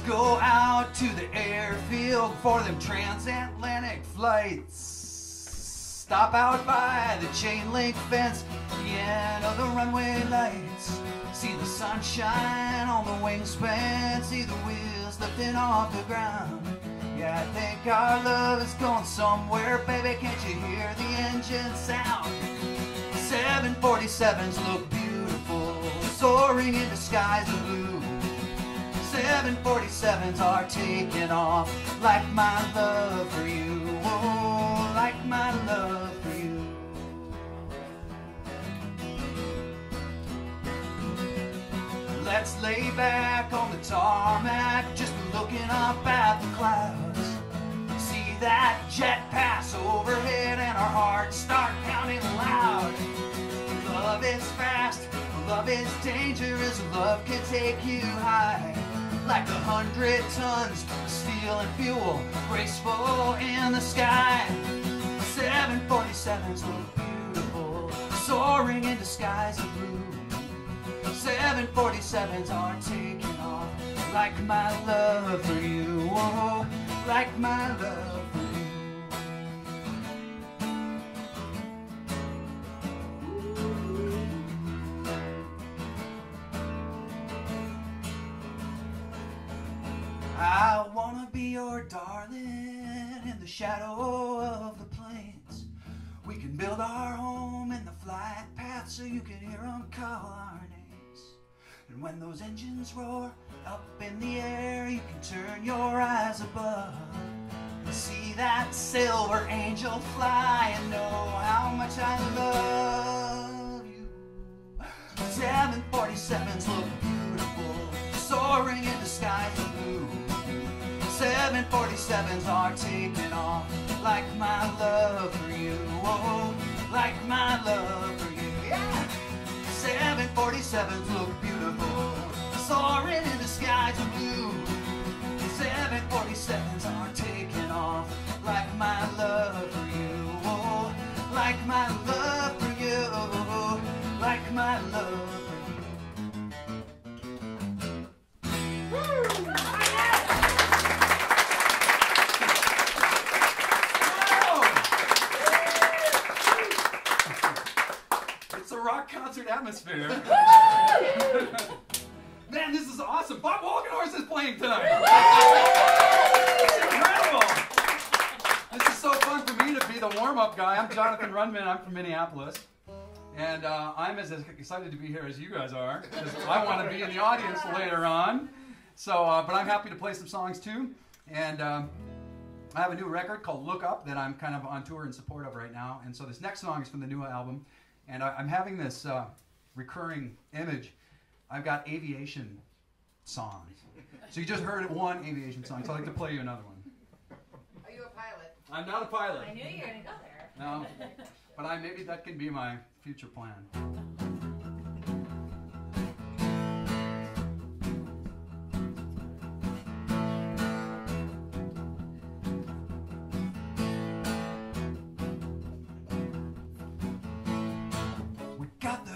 go out to the airfield for them transatlantic flights. Stop out by the chain link fence, the end of the runway lights. See the sunshine on the wingspan, see the wheels lifting off the ground. Yeah, I think our love is going somewhere, baby, can't you hear the engine sound? 747s look beautiful, soaring into skies of blue. 747s are taking off like my love for you, oh, like my love for you. Let's lay back on the tarmac, just looking up at the clouds. See that jet pass overhead and our hearts start pounding loud. Love is fast, love is dangerous, love can take you high. Like 100 tons of steel and fuel, graceful in the sky. 747s look beautiful, soaring into skies of blue. 747s are taking off like my love for you, oh, like my love for you. I wanna be your darling in the shadow of the plains. We can build our home in the flight path so you can hear them call our names. And when those engines roar up in the air, you can turn your eyes above and see that silver angel fly and know how much I love you. 747s look beautiful, soaring into skies of blue. 747s are taking off like my love for you, oh, like my love for you, yeah. 747s look beautiful, soaring in the skies of blue. 747s are taking off like my love for you, oh, like my love for you, oh, like my love for you. Woo! Rock concert atmosphere. Man, this is awesome. Bob Walkenhorst is playing tonight. It's incredible. This is so fun for me to be the warm-up guy. I'm Jonathan Rundman. I'm from Minneapolis. And I'm as excited to be here as you guys are, because I want to be in the audience later on. So, but I'm happy to play some songs too. And I have a new record called Look Up that I'm kind of on tour in support of right now. And so this next song is from the new album. And I'm having this recurring image. I've got aviation songs. So you just heard one aviation song, so I'd like to play you another one. Are you a pilot? I'm not a pilot. I knew you were going to go there. No, but maybe that can be my future plan.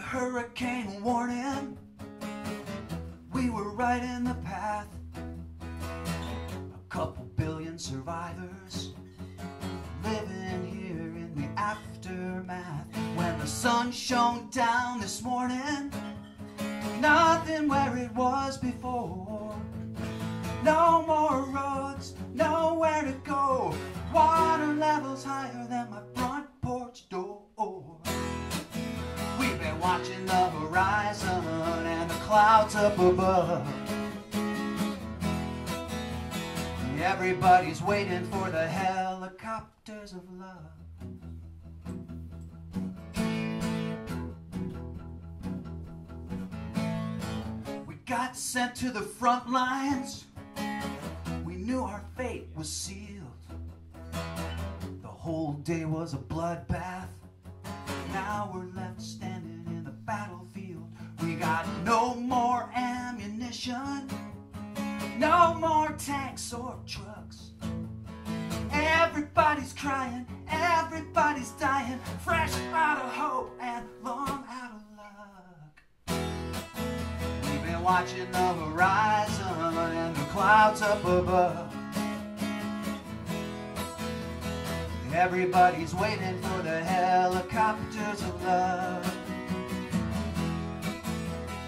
Hurricane warning, we were right in the path. A couple billion survivors living here in the aftermath. When the sun shone down this morning, nothing where it was before. No more roads, nowhere to go. Water levels higher than my front porch door. We've been watching the horizon and the clouds up above. Everybody's waiting for the helicopters of love. We got sent to the front lines. We knew our fate was sealed. The whole day was a bloodbath. Now we're left standing in the battlefield. We got no more ammunition, no more tanks or trucks. Everybody's crying, everybody's dying, fresh out of hope and long out of luck. We've been watching the horizon and the clouds up above. Everybody's waiting for the helicopters of love.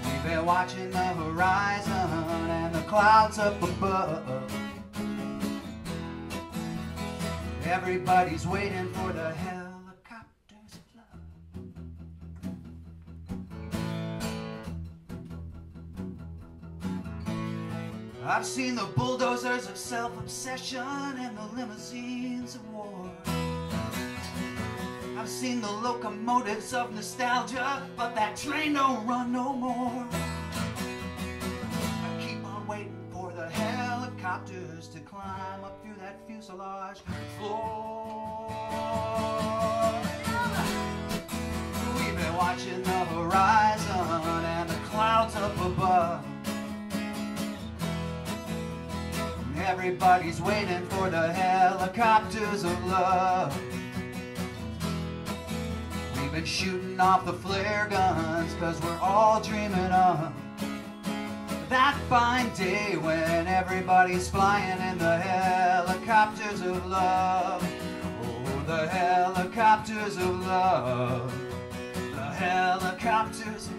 We've been watching the horizon and the clouds up above. Everybody's waiting for the helicopters of love. I've seen the bulldozers of self-obsession and the limousines of war. I've seen the locomotives of nostalgia, but that train don't run no more. I keep on waiting for the helicopters to climb up through that fuselage floor. We've been watching the horizon and the clouds up above. Everybody's waiting for the helicopters of love. We've been shooting off the flare guns 'cause we're all dreaming of that fine day when everybody's flying in the helicopters of love. Oh, the helicopters of love. The helicopters of love.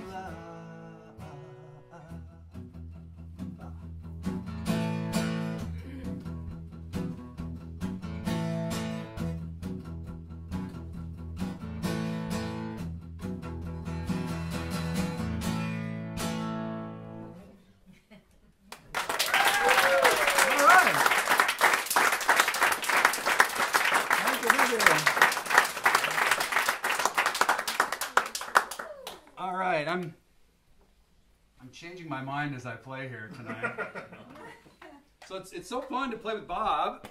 I'm changing my mind as I play here tonight. So it's so fun to play with Bob,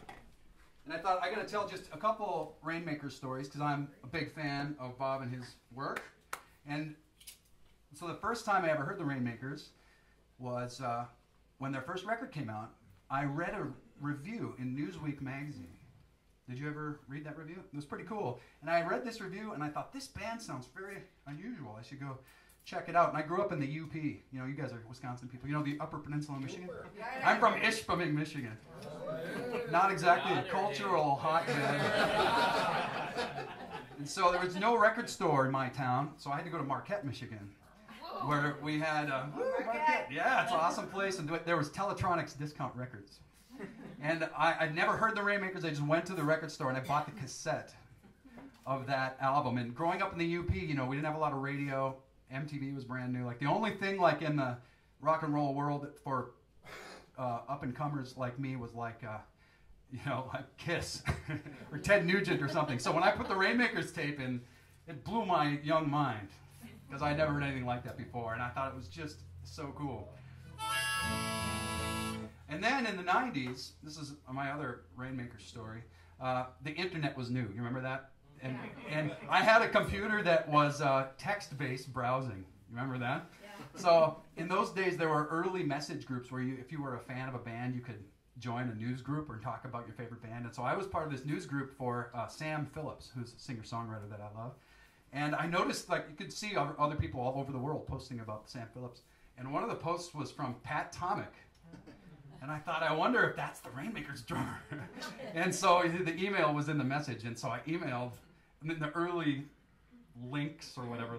and I thought I got to tell just a couple Rainmakers stories because I'm a big fan of Bob and his work. And so the first time I ever heard the Rainmakers was when their first record came out. I read a review in Newsweek magazine. Did you ever read that review? It was pretty cool. And I read this review and I thought, this band sounds very unusual. I should go check it out. And I grew up in the UP. You know, you guys are Wisconsin people. You know the Upper Peninsula of Michigan? I'm from Ishpeming, Michigan. Not exactly a cultural hotbed. And so there was no record store in my town, so I had to go to Marquette, Michigan, where we had Marquette. Yeah, it's an awesome place. And there was Teletronics Discount Records. And I'd never heard the Rainmakers. I just went to the record store and I bought the cassette of that album. And growing up in the UP, you know, we didn't have a lot of radio. MTV was brand new. Like the only thing like in the rock and roll world for up and comers like me was like, you know, like Kiss or Ted Nugent or something. So when I put the Rainmakers tape in, it blew my young mind because I'd never heard anything like that before, and I thought it was just so cool. And then in the 90s, this is my other Rainmakers story, the internet was new. You remember that? And I had a computer that was text-based browsing. You remember that? Yeah. So in those days, there were early message groups where if you were a fan of a band, you could join a news group or talk about your favorite band. And so I was part of this news group for Sam Phillips, who's a singer-songwriter that I love. And I noticed, like, you could see other people all over the world posting about Sam Phillips. And one of the posts was from Pat Tomic. And I thought, I wonder if that's the Rainmakers drummer. And so the email was in the message. And so I emailed in the early links or whatever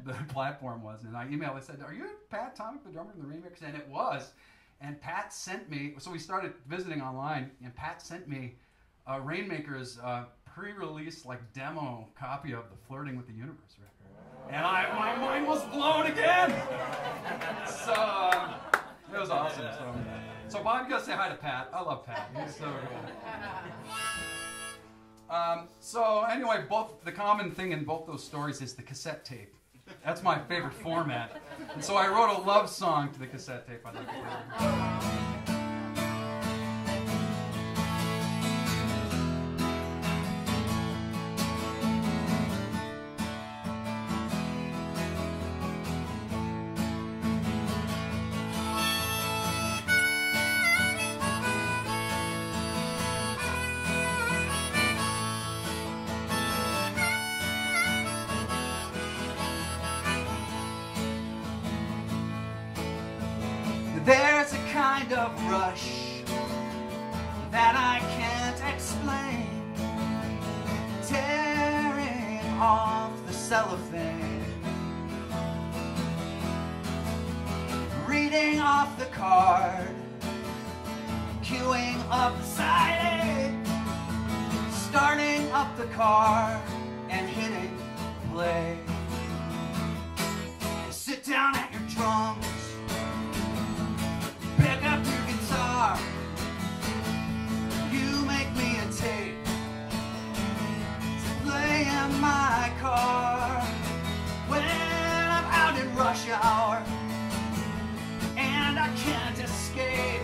the platform was. And I emailed, I said, are you Pat Tomic, the drummer in the Rainmakers? And it was. And Pat sent me, so we started visiting online, and Pat sent me a Rainmakers pre-release like demo copy of the Flirting with the Universe record. And my mind was blown again. So it was awesome. So Bob, you gotta say hi to Pat. I love Pat. He's so good. So anyway, the common thing in both those stories is the cassette tape. That's my favorite format. And so I wrote a love song to the cassette tape. I'd like to play. kind of rush that I can't explain, tearing off the cellophane, reading off the card, queuing up the side A, starting up the car and hitting play. Sit down at your drums, pick up your guitar, you make me a tape to play in my car when I'm out in rush hour and I can't escape.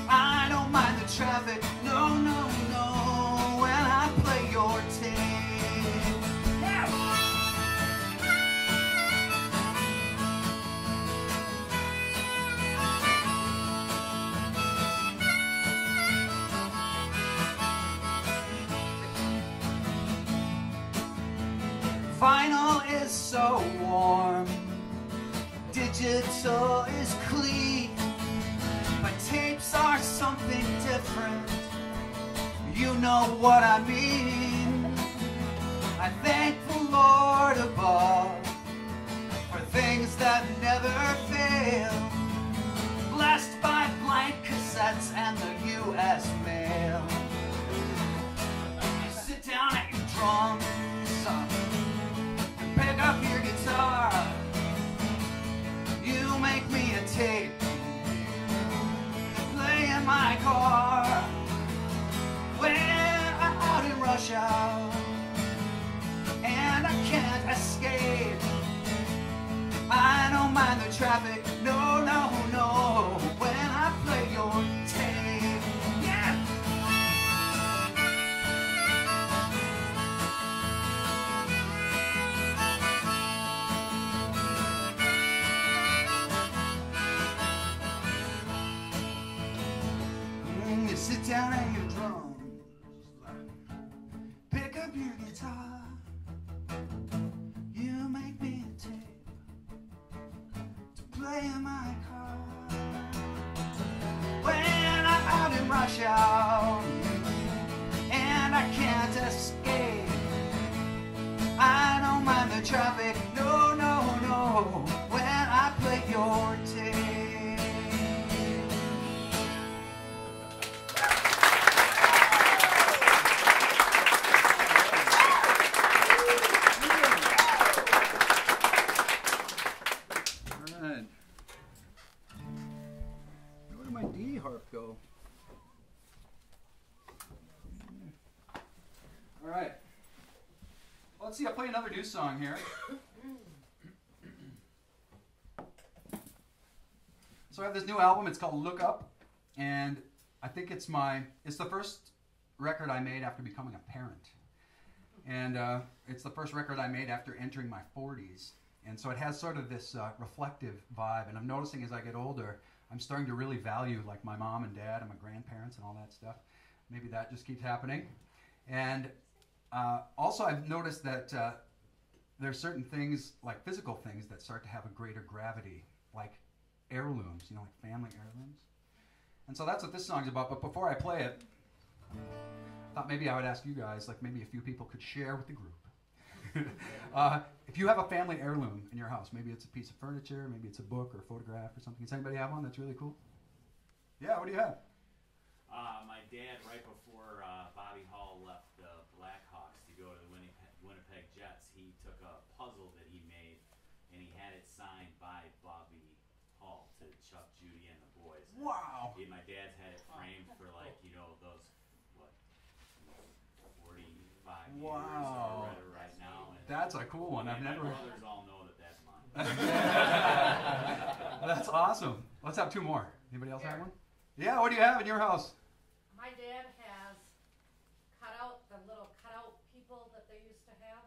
I don't mind the traffic, no, no, no, when I play your tape. Vinyl is so warm, digital is clean, but tapes are something different. You know what I mean. I thank the Lord above for things that never fail, blessed by blank cassettes and the U.S. mail. Sit down at your drums, pick up your guitar, you make me a tape to play in my car when I'm out in rush hour and I can't escape. I don't mind the traffic, no, no, no, when I play your tape. Yeah! You sit down at your drum, pick up your guitar, you make me a tape to play in my car when I'm out in rush hour and I can't escape. I don't mind the traffic, no, no, no, when I play your tape. Where did my D harp go? All right. Well, let's see. I'll play another new song here. So I have this new album. It's called Look Up, and I think it's the first record I made after becoming a parent, and it's the first record I made after entering my 40s. And so it has sort of this reflective vibe, and I'm noticing as I get older, I'm starting to really value like my mom and dad and my grandparents and all that stuff. Maybe that just keeps happening. And also I've noticed that there's certain things, like physical things, that start to have a greater gravity, like heirlooms, you know, like family heirlooms. And so that's what this song's about. But before I play it, I thought maybe I would ask you guys, like maybe a few people could share with the group. If you have a family heirloom in your house, maybe it's a piece of furniture, maybe it's a book or a photograph or something. Does anybody have one that's really cool? Yeah, what do you have? My dad, right before Bobby Hall left the Blackhawks to go to the Winnipeg Jets, he took a puzzle that he made and he had it signed by Bobby Hall to Chuck, Judy, and the boys. Wow! My dad's had it framed for like, you know, those, what, 45 years or whatever right now. And That's a cool one. I've never. My brothers all know that that's mine. That's awesome. Let's have two more. Anybody else have one? Yeah, what do you have in your house? My dad has the little cutout people that they used to have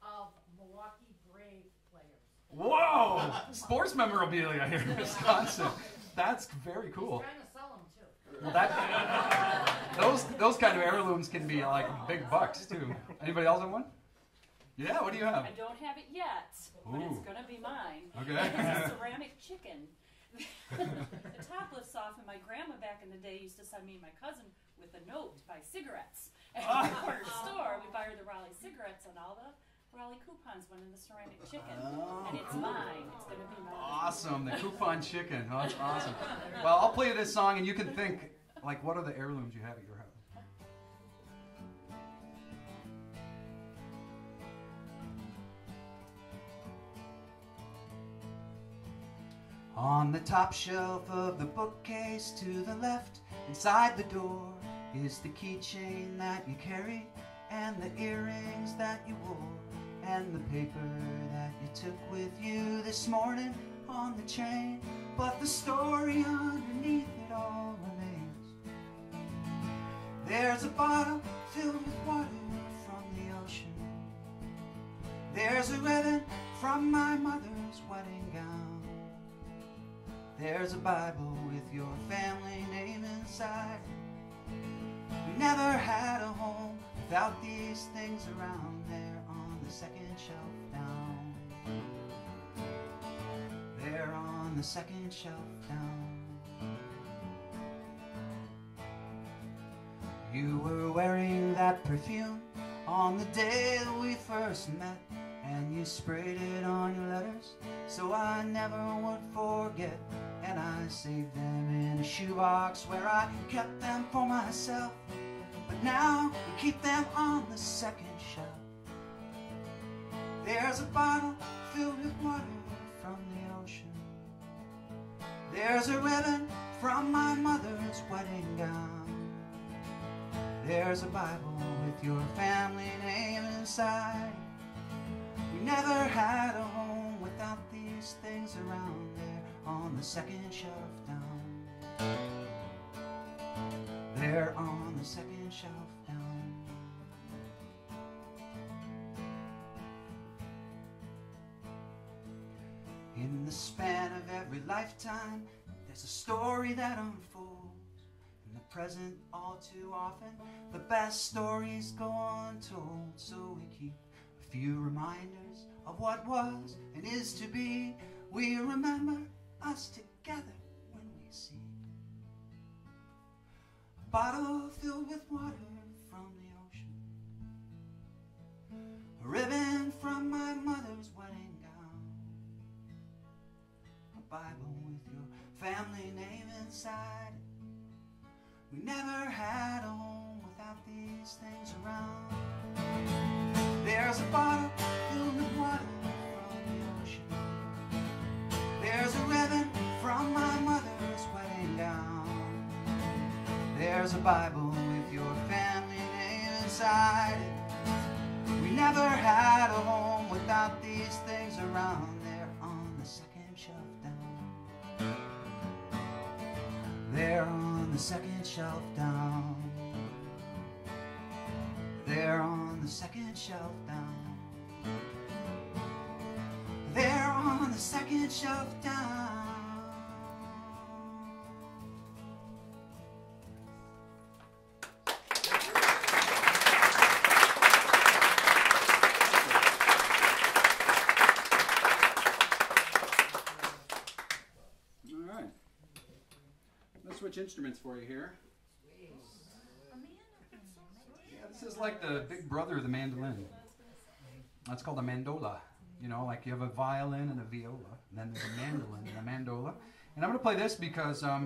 of Milwaukee Brave players. Whoa! Sports memorabilia here in Wisconsin. That's very cool. He's trying to sell them too. Well, those kind of heirlooms can be like big bucks too. Anybody else have one? Yeah, what do you have? I don't have it yet, but it's going to be mine. Okay. It's a ceramic chicken the top lifts off, and my grandma back in the day used to send me and my cousin with a note to buy cigarettes at the corner store. We buy her the Raleigh cigarettes, and all the Raleigh coupons went in the ceramic chicken. Oh. And it's mine. It's going to be mine. Awesome, the coupon chicken. Oh, that's awesome. Well, I'll play this song, and you can think, like, what are the heirlooms you have at your house? On the top shelf of the bookcase to the left, inside the door, is the keychain that you carry, and the earrings that you wore, and the paper that you took with you this morning on the train. But the story underneath it all remains. There's a bottle filled with water from the ocean. There's a ribbon from my mother's wedding gown. There's a Bible with your family name inside. We never had a home without these things around. There on the second shelf down. There on the second shelf down. You were wearing that perfume on the day that we first met, and you sprayed it on your letters so I never would forget. And I saved them in a shoebox where I kept them for myself. But now you keep them on the second shelf. There's a bottle filled with water from the ocean. There's a ribbon from my mother's wedding gown. There's a Bible with your family name inside. We never had a home without these things around. There on the second shelf down. There on the second shelf down. In the span of every lifetime, there's a story that unfolds. In the present, all too often, the best stories go untold. So we keep a few reminders of what was and is to be. We remember us together when we see a bottle filled with water from the ocean, a ribbon from my mother's wedding gown, a Bible with your family name inside. We never had a home without these things around. There's a bottle filled with water from the ocean. There's a ribbon from my mother's wedding gown. There's a Bible with your family name inside it. We never had a home without these things around. There on the second shelf down. There on the second shelf down. There on the second shelf down. There on the second shelf down. All right. Let's switch instruments for you here. Yeah, this is like the big brother of the mandolin. That's called a mandola. You know, like you have a violin and a viola, and then there's a mandolin and a mandola. And I'm going to play this because I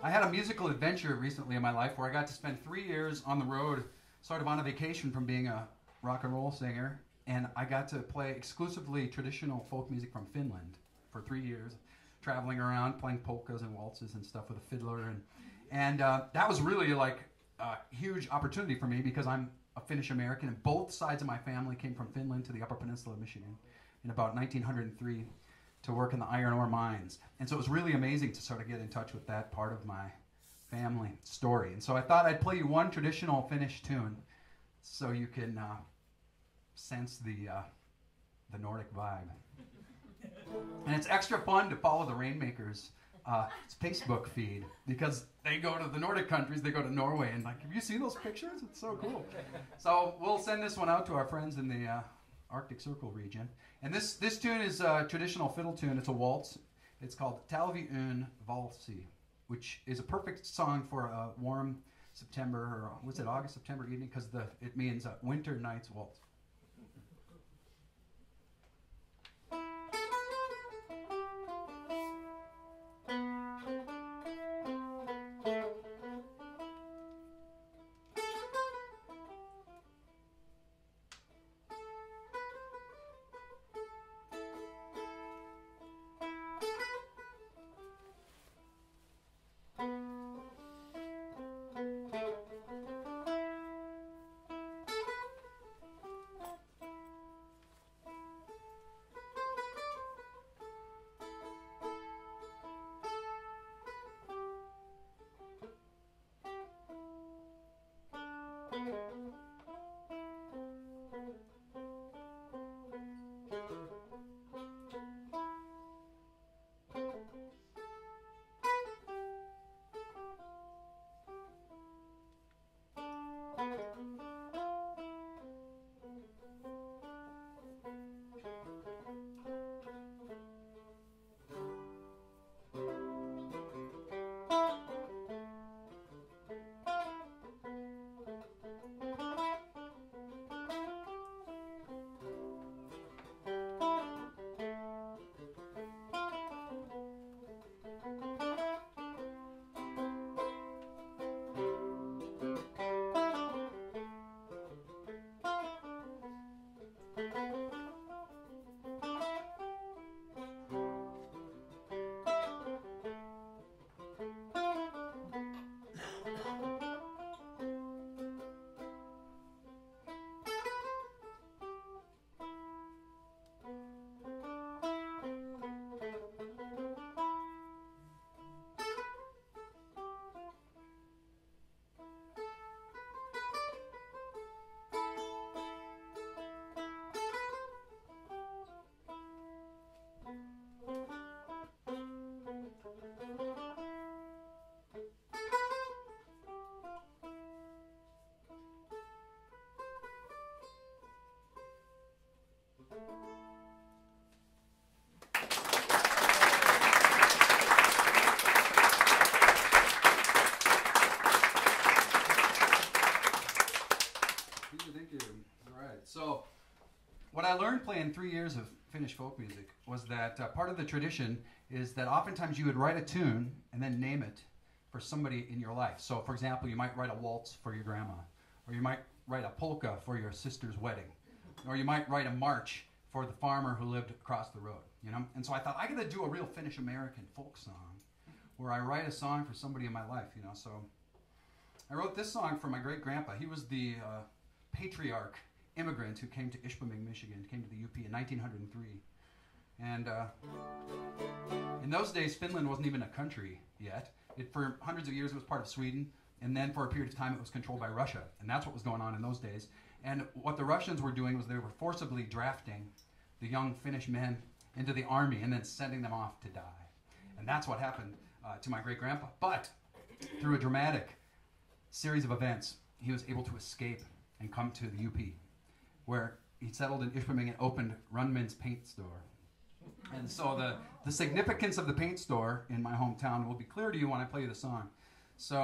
had a musical adventure recently in my life where I got to spend 3 years on the road, sort of on a vacation from being a rock and roll singer, and I got to play exclusively traditional folk music from Finland for 3 years, traveling around, playing polkas and waltzes and stuff with a fiddler. And that was really like a huge opportunity for me because I'm a Finnish American, and both sides of my family came from Finland to the Upper Peninsula of Michigan in about 1903 to work in the iron ore mines. And so it was really amazing to sort of get in touch with that part of my family story. And so I thought I'd play you one traditional Finnish tune so you can sense the Nordic vibe. And it's extra fun to follow the Rainmakers Facebook feed because they go to the Nordic countries, they go to Norway, and like, have you seen those pictures? It's so cool. So we'll send this one out to our friends in the Arctic Circle region. And this tune is a traditional fiddle tune. It's a waltz. It's called Ta vie une valse, which is a perfect song for a warm September, or was it August, September evening? Because it means winter night's waltz. So, what I learned playing 3 years of Finnish folk music was that part of the tradition is that oftentimes you would write a tune and then name it for somebody in your life. So, for example, you might write a waltz for your grandma, or you might write a polka for your sister's wedding, or you might write a march for the farmer who lived across the road, you know? And so I thought, I got to do a real Finnish-American folk song where I write a song for somebody in my life, you know? So I wrote this song for my great-grandpa. He was the patriarch immigrant who came to Ishpeming, Michigan, came to the UP in 1903. And in those days, Finland wasn't even a country yet. For hundreds of years, it was part of Sweden, and then for a period of time, it was controlled by Russia. And that's what was going on in those days. And what the Russians were doing was they were forcibly drafting the young Finnish men into the army and then sending them off to die. And that's what happened to my great-grandpa. But through a dramatic series of events, he was able to escape and come to the UP, where he settled in Ishpeming and opened Rundman's paint store. And so the significance of the paint store in my hometown will be clear to you when I play you the song. So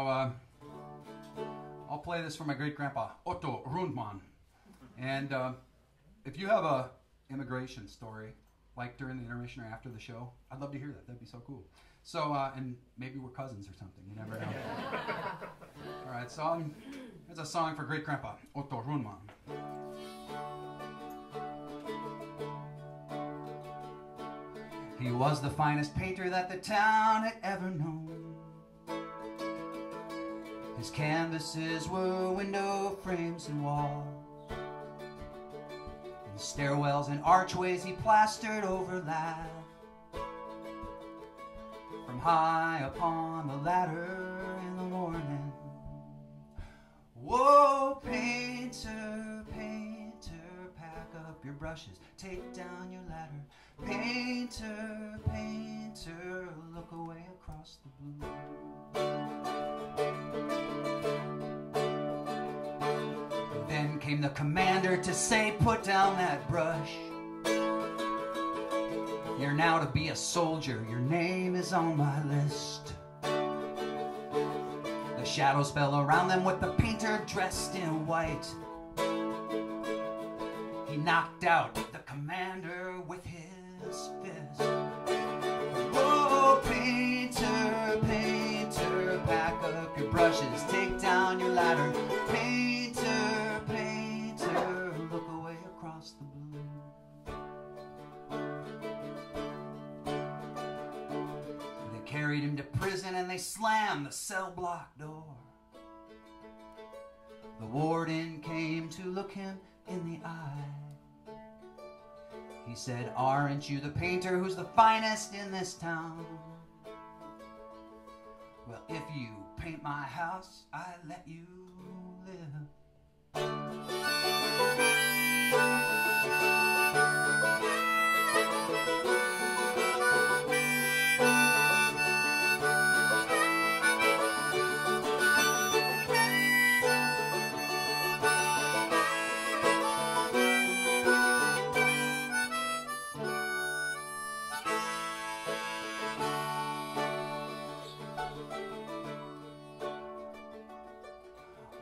I'll play this for my great-grandpa, Otto Rundman. And if you have a immigration story, like during the intermission or after the show, I'd love to hear that. That'd be so cool. So, and maybe we're cousins or something. You never know. All right, so here's a song for great-grandpa, Otto Rundman. He was the finest painter that the town had ever known. His canvases were window frames and walls. In stairwells and archways he plastered over lath. From high upon the ladder in the morning. Whoa, painter, painter, pack up your brushes, take down your ladder. Painter, painter, look away across the blue. Then came the commander to say, put down that brush. You're now to be a soldier, your name is on my list. The shadows fell around them with the painter dressed in white. He knocked out the commander with his fist. Oh, painter, painter, pack up your brushes, take down your ladder. Painter, painter, look away across the blue. They carried him to prison and they slammed the cell block door. The warden came to look him in the eye. He said, aren't you the painter who's the finest in this town? Well, if you paint my house, I let you live.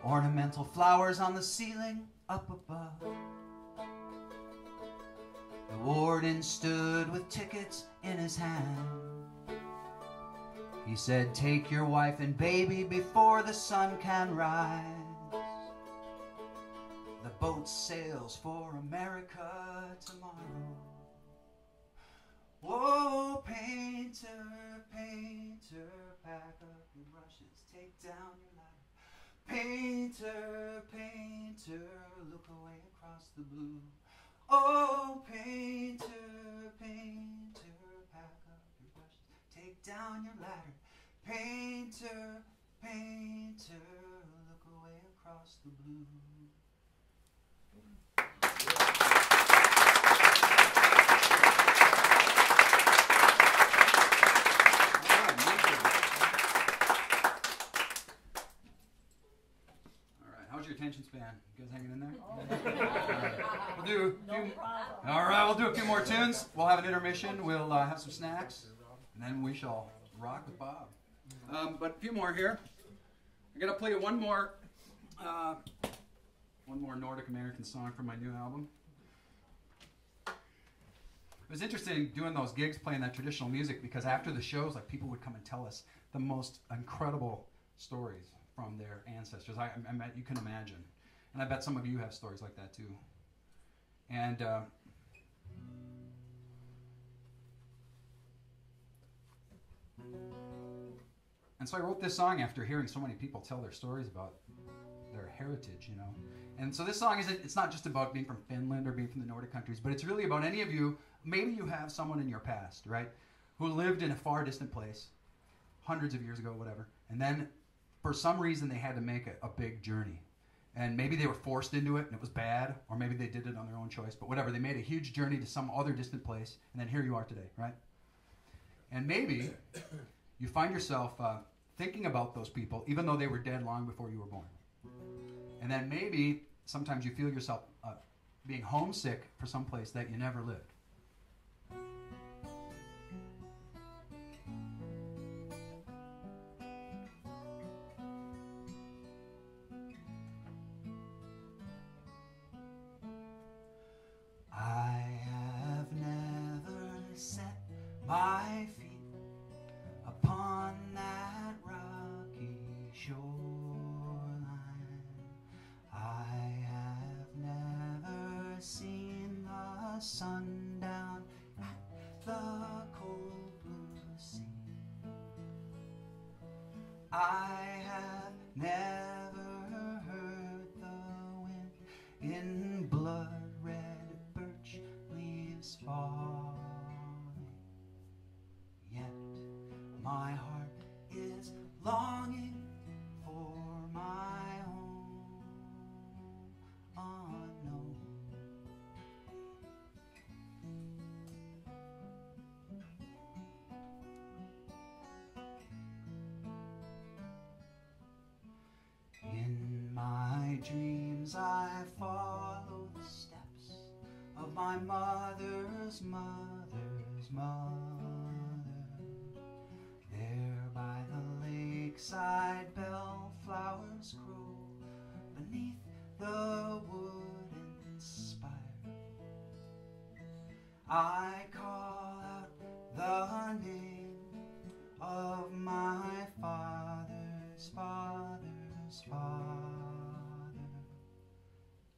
Ornamental flowers on the ceiling up above. The warden stood with tickets in his hand. He said, take your wife and baby before the sun can rise. The boat sails for America tomorrow. Whoa, painter, painter, pack up your brushes, take down your ladder. Painter, painter, look away across the blue. Oh, painter, painter, pack up your brushes, take down your ladder. Painter, painter, look away across the blue. How's your attention span? You guys hanging in there? We'll do we'll do a few more tunes. We'll have an intermission. We'll have some snacks, and then we shall rock with Bob. But a few more here. I'm gonna play one more Nordic American song from my new album. It was interesting doing those gigs, playing that traditional music, because after the shows, like, people would come and tell us the most incredible stories from their ancestors. I you can imagine. And I bet some of you have stories like that too. And so I wrote this song after hearing so many people tell their stories about their heritage, you know. And so this song it's not just about being from Finland or being from the Nordic countries, but it's really about any of you, maybe you have someone in your past, right, who lived in a far distant place, hundreds of years ago, whatever, and then for some reason they had to make a big journey. And maybe they were forced into it and it was bad, or maybe they did it on their own choice, but whatever, they made a huge journey to some other distant place, and then here you are today, right? And maybe you find yourself thinking about those people, even though they were dead long before you were born. And then maybe sometimes you feel yourself being homesick for some place that you never lived. My feet upon that rocky shoreline. I have never seen the sun down at the cold blue sea. I have never heard the wind in blood-red birch leaves fall. My heart is longing for my home unknown. In my dreams I follow the steps of my mother's mother's Joe's mother. There by the lakeside, bellflowers grow beneath the wooden spire. I call out the name of my father's father's father.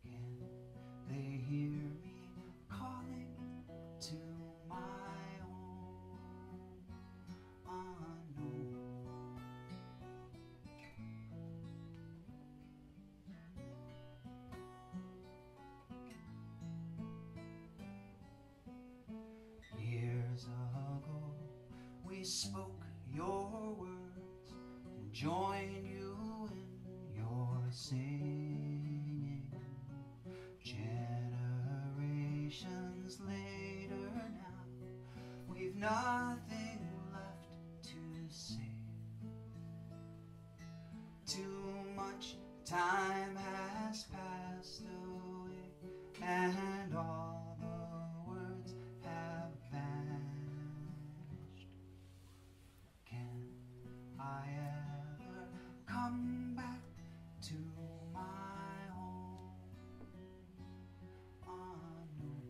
Can they hear me calling to my home unknown? Years ago we spoke your words and joined you in your singing. Generations later now, we've nothing left to say. Too much time has passed away, and all the words have vanished. Can I ever come back to my home unknown?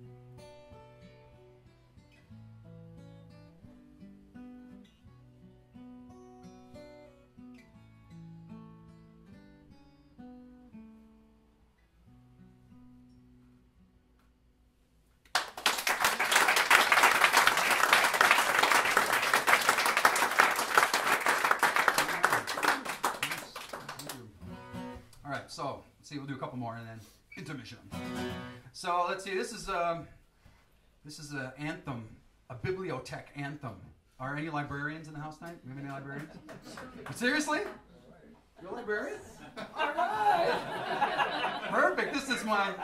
All right, so let's see. We'll do a couple more and then intermission. So let's see. This is an anthem, a bibliothèque anthem. Are any librarians in the house tonight? Do we have any librarians? Seriously? You're a librarian? All right. Perfect. This is my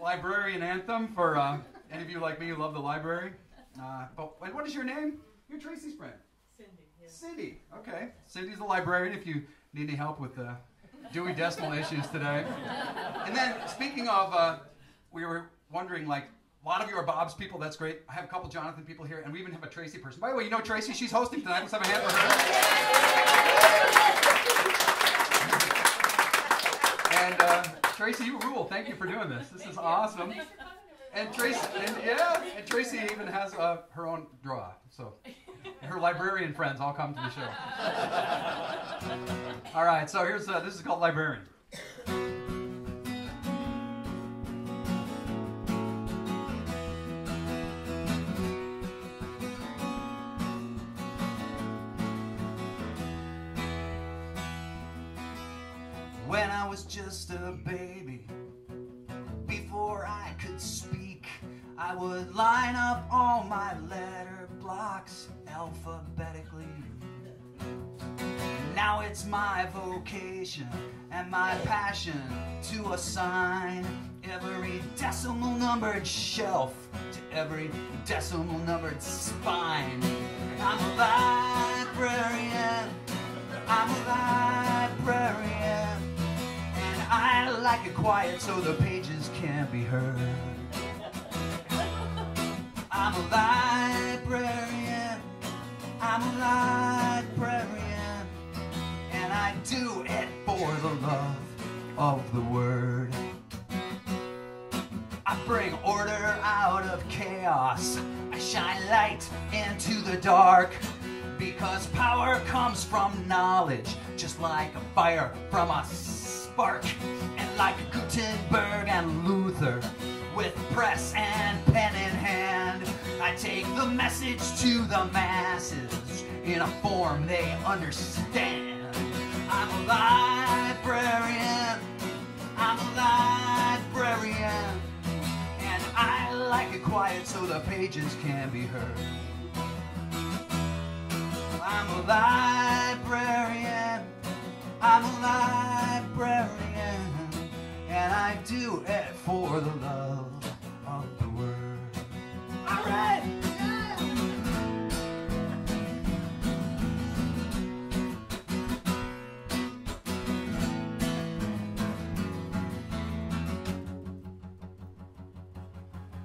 librarian anthem for any of you like me who love the library. But what is your name? You're Tracy's friend. Cindy. Yeah. Cindy. Okay. Cindy's the librarian if you need any help with Dewey Decimal issues today. And then, speaking of, we were wondering, like, a lot of you are Bob's people. That's great. I have a couple Jonathan people here, and we even have a Tracy person. By the way, you know Tracy? She's hosting tonight. Let's have a hand for her. And Tracy, you rule. Thank you for doing this. This is awesome. And Tracy even has her own draw. So her librarian friends all come to the show. All right, so here's this is called Librarian. When I was just a baby, before I could speak, I would line up all my letter blocks alphabetically. Now it's my vocation and my passion to assign every decimal numbered shelf to every decimal numbered spine. I'm a librarian, I'm a librarian, and I like it quiet so the pages can't be heard. I'm a librarian, I'm a librarian, and I do it for the love of the word. I bring order out of chaos, I shine light into the dark, because power comes from knowledge, just like a fire from a spark. And like Gutenberg and Luther, with press and pen in hand, I take the message to the masses in a form they understand. I'm a librarian, I'm a librarian, and I like it quiet so the pages can be heard. I'm a librarian, I'm a librarian, and I do it for the love of the word. All right.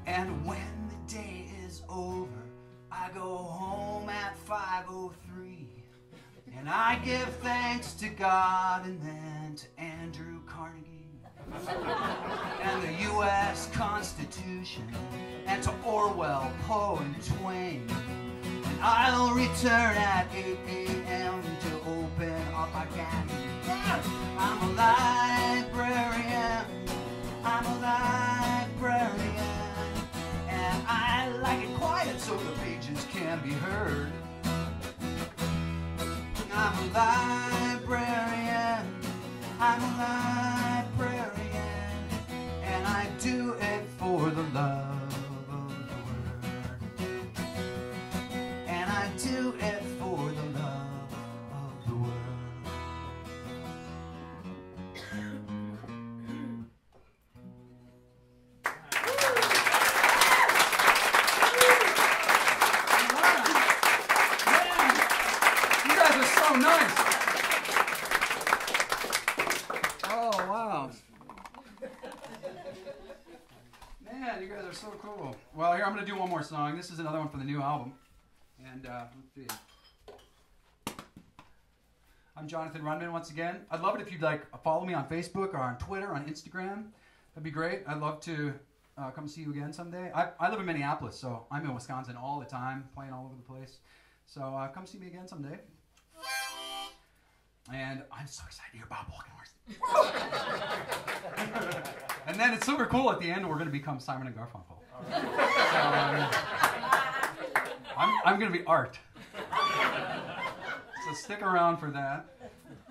And when the day is over And I give thanks to God and then to Andrew Carnegie and the U.S. Constitution and to Orwell, Poe, and Twain. And I'll return at 8 a.m. to open up again. I'm a librarian. I'm a librarian. And I like it quiet so the pages can be heard. I'm a librarian, I'm a librarian, and I do it for the love of the word. And I do it for the love of the word. Nice. Oh, wow. Man, you guys are so cool. Well, here, I'm going to do one more song. This is another one from the new album. And let's see. I'm Jonathan Rundman once again. I'd love it if you'd follow me on Facebook or on Twitter, on Instagram. That'd be great. I'd love to come see you again someday. I live in Minneapolis, so I'm in Wisconsin all the time, playing all over the place. So come see me again someday. And I'm so excited to hear Bob Walkenhorst. And then it's super cool at the end, we're going to become Simon and Garfunkel. So, I'm going to be Art. So stick around for that.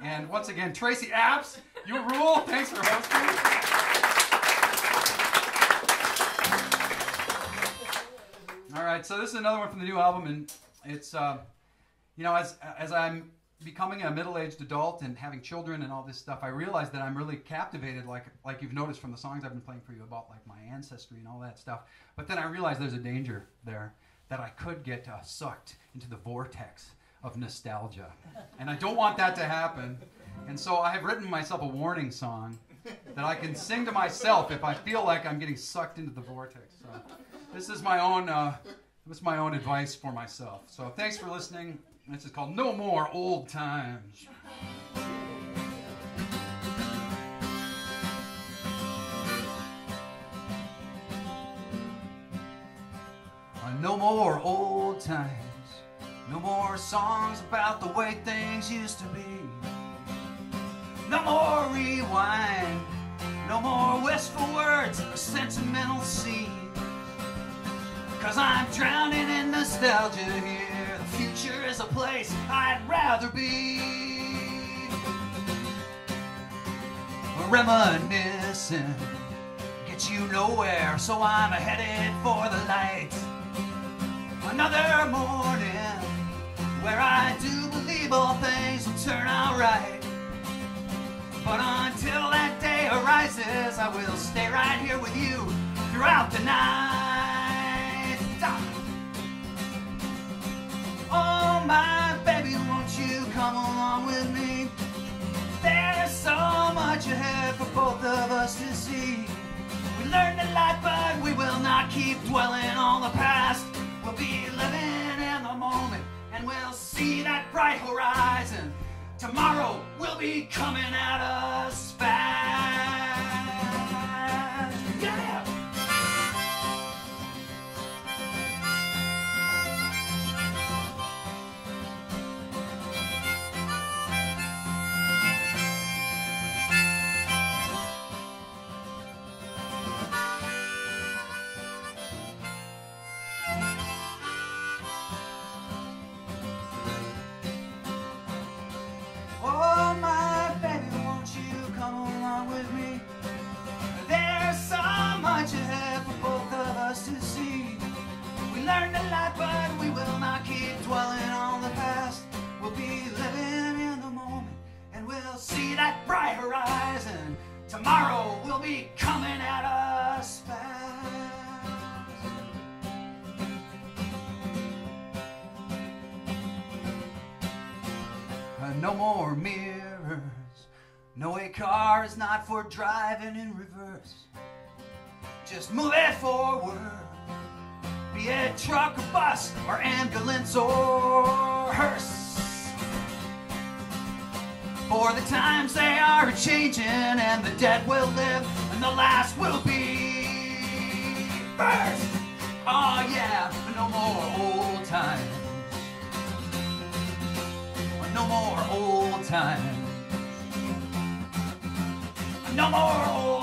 And once again, Tracy Apps, you rule. Thanks for hosting. All right, so this is another one from the new album, and it's, you know, as I'm becoming a middle-aged adult and having children and all this stuff, I realized that I'm really captivated, like you've noticed from the songs I've been playing for you about like my ancestry and all that stuff. But then I realized there's a danger there that I could get sucked into the vortex of nostalgia, and I don't want that to happen. And so I have written myself a warning song that I can sing to myself if I feel like I'm getting sucked into the vortex. So this is my own advice for myself. So thanks for listening. This is called No More Old Times. No more old times. No more songs about the way things used to be. No more rewind. No more wistful words or sentimental scenes. 'Cause I'm drowning in nostalgia here. The future is a place I'd rather be. Reminiscing gets you nowhere, so I'm headed for the light. Another morning where I do believe all things will turn out right. But until that day arises, I will stay right here with you throughout the night. Oh my baby, won't you come along with me? There's so much ahead for both of us to see. We learned a lot, but we will not keep dwelling on the past. We'll be living in the moment, and we'll see that bright horizon. Tomorrow will be coming at us fast. Yeah! Oh my baby, won't you come along with me? There's so much ahead for both of us to see. We learned a lot, but we will not keep dwelling on the past. We'll be living in the moment, and we'll see that bright horizon. Tomorrow will be coming at us fast. No more mirrors. No, a car is not for driving in reverse. Just move it forward. Be it truck or bus or ambulance or hearse. For the times they are changing, and the dead will live, and the last will be first. Oh yeah, no more old times. No more old times. No more old